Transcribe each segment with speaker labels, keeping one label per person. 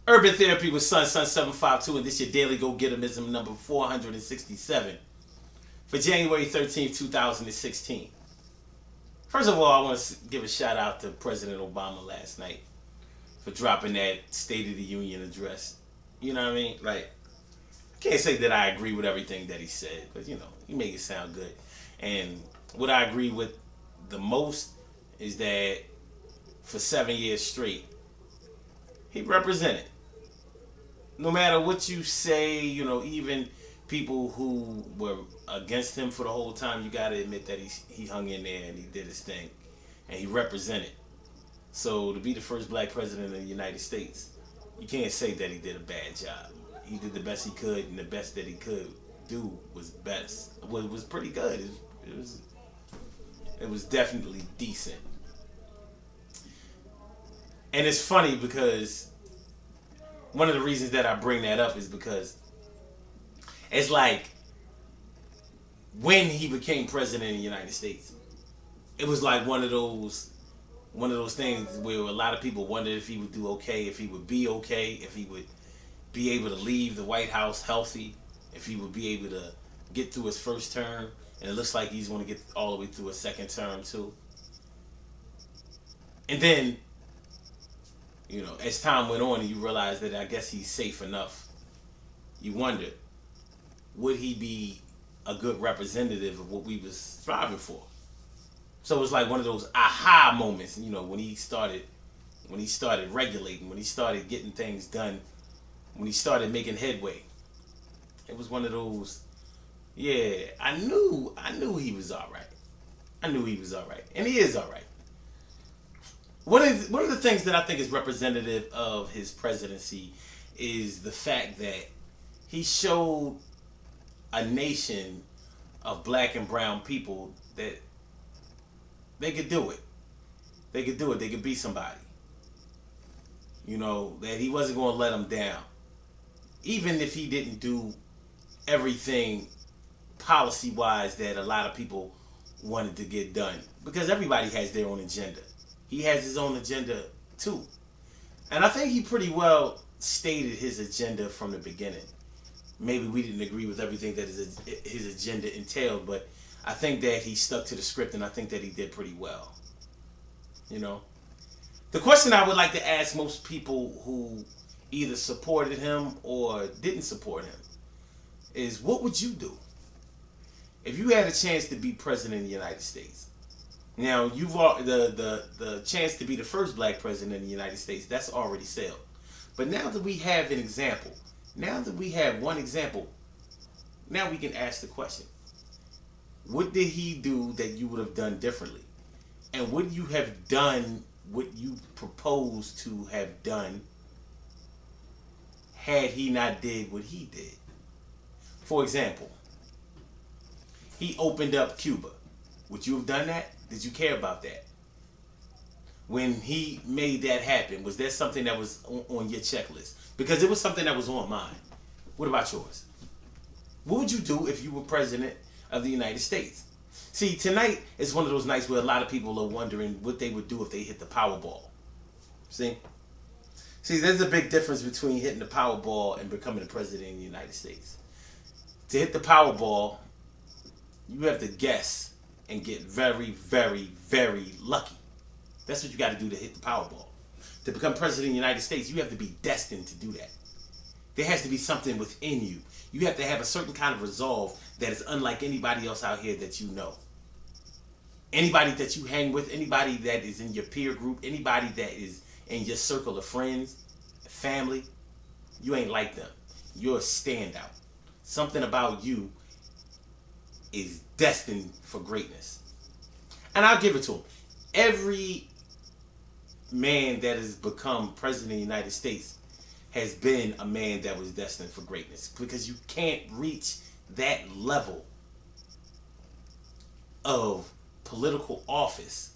Speaker 1: Urban Therapy with Sun752, and this your daily go-getterism number 467 for January 13th, 2016. First of all, I want to give a shout out to President Obama last night for dropping that State of the Union address. You know what I mean? Like, I can't say that I agree with everything that he said, but he made it sound good. And what I agree with the most is that for 7 years straight, he represented. No matter what you say, even people who were against him for the whole time, you got to admit that he hung in there and he did his thing. And he represented. So to be the first black president of the United States, you can't say that he did a bad job. He did the best he could, and the best that he could do was best. Well, it was pretty good. It was definitely decent. And it's funny because one of the reasons that I bring that up is because it's like when he became president of the United States, it was like one of those things where a lot of people wondered if he would do okay, if he would be okay, if he would be able to leave the White House healthy, if he would be able to get through his first term, and it looks like he's going to get all the way through his second term too. And then, as time went on and you realize that I guess he's safe enough, you wondered, would he be a good representative of what we was striving for? So it's like one of those aha moments, when he started regulating, when he started getting things done, when he started making headway. It was one of those, yeah, I knew he was all right. I knew he was all right, and he is all right. One of the things that I think is representative of his presidency is the fact that he showed a nation of black and brown people that they could do it. They could do it. They could be somebody. That he wasn't going to let them down. Even if he didn't do everything policy-wise that a lot of people wanted to get done. Because everybody has their own agenda. He has his own agenda too. And I think he pretty well stated his agenda from the beginning. Maybe we didn't agree with everything that his agenda entailed, but I think that he stuck to the script, and I think that he did pretty well. The question I would like to ask most people who either supported him or didn't support him is, what would you do if you had a chance to be president of the United States? Now, you've the chance to be the first black president of the United States, that's already sailed. But now that we have an example, now that we have one example, now we can ask the question, what did he do that you would have done differently? And would you have done what you proposed to have done had he not did what he did? For example, he opened up Cuba. Would you have done that? Did you care about that? When he made that happen, was that something that was on your checklist? Because it was something that was on mine. What about yours? What would you do if you were president of the United States? See, tonight is one of those nights where a lot of people are wondering what they would do if they hit the Powerball. See, there's a big difference between hitting the Powerball and becoming the president of the United States. To hit the Powerball, you have to guess and get very, very, very lucky. That's what you got to do to hit the Powerball. To become president of the United States, you have to be destined to do that. There has to be something within you. You have to have a certain kind of resolve that is unlike anybody else out here that you know. Anybody that you hang with, anybody that is in your peer group, anybody that is in your circle of friends, family, you ain't like them. You're a standout. Something about you is destined for greatness. And I'll give it to him. Every man that has become president of the United States has been a man that was destined for greatness, because you can't reach that level of political office.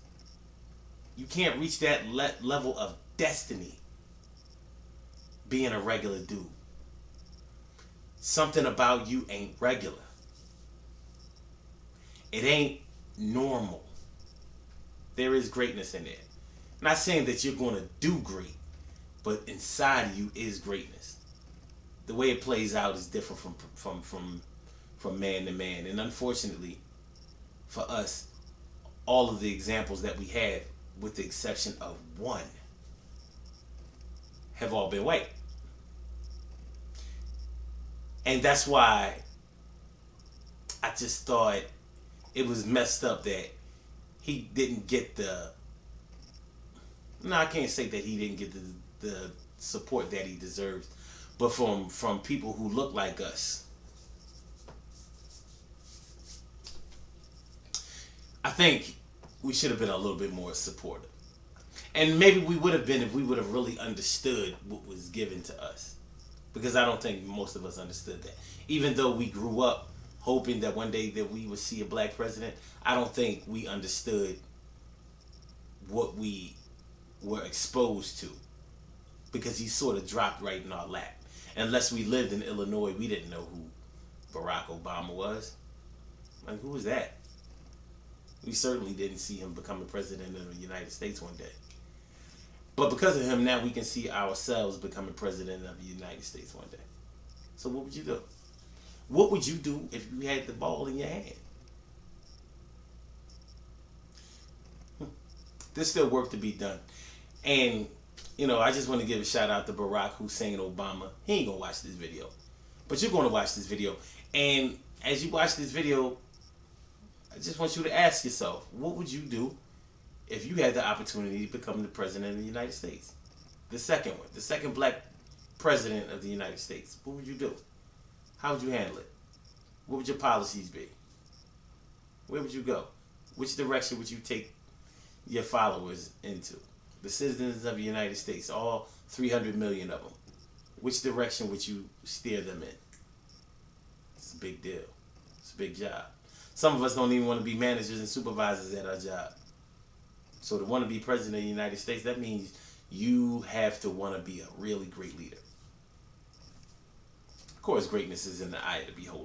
Speaker 1: You can't reach that level of destiny being a regular dude. Something about you ain't regular. It ain't normal. There is greatness in there. Not saying that you're going to do great, but inside of you is greatness. The way it plays out is different from man to man, and unfortunately, for us, all of the examples that we have, with the exception of one, have all been white, and that's why I just thought it was messed up that he didn't get the. No, I can't say that he didn't get the support that he deserves, but from people who look like us. I think we should have been a little bit more supportive. And maybe we would have been if we would have really understood what was given to us. Because I don't think most of us understood that. Even though we grew up hoping that one day that we would see a black president, I don't think we understood what we were exposed to. Because he sort of dropped right in our lap. Unless we lived in Illinois, we didn't know who Barack Obama was. Like, who was that? We certainly didn't see him becoming president of the United States one day. But because of him, now we can see ourselves becoming president of the United States one day. So what would you do? What would you do if you had the ball in your hand? There's still work to be done. And, I just want to give a shout out to Barack Hussein Obama. He ain't going to watch this video. But you're going to watch this video. And as you watch this video, I just want you to ask yourself, what would you do if you had the opportunity to become the president of the United States? The second one, the second black president of the United States. What would you do? How would you handle it? What would your policies be? Where would you go? Which direction would you take your followers into? The citizens of the United States, all 300 million of them. Which direction would you steer them in? It's a big deal. It's a big job. Some of us don't even want to be managers and supervisors at our job. So to want to be president of the United States, that means you have to want to be a really great leader. Of course, greatness is in the eye of the beholder.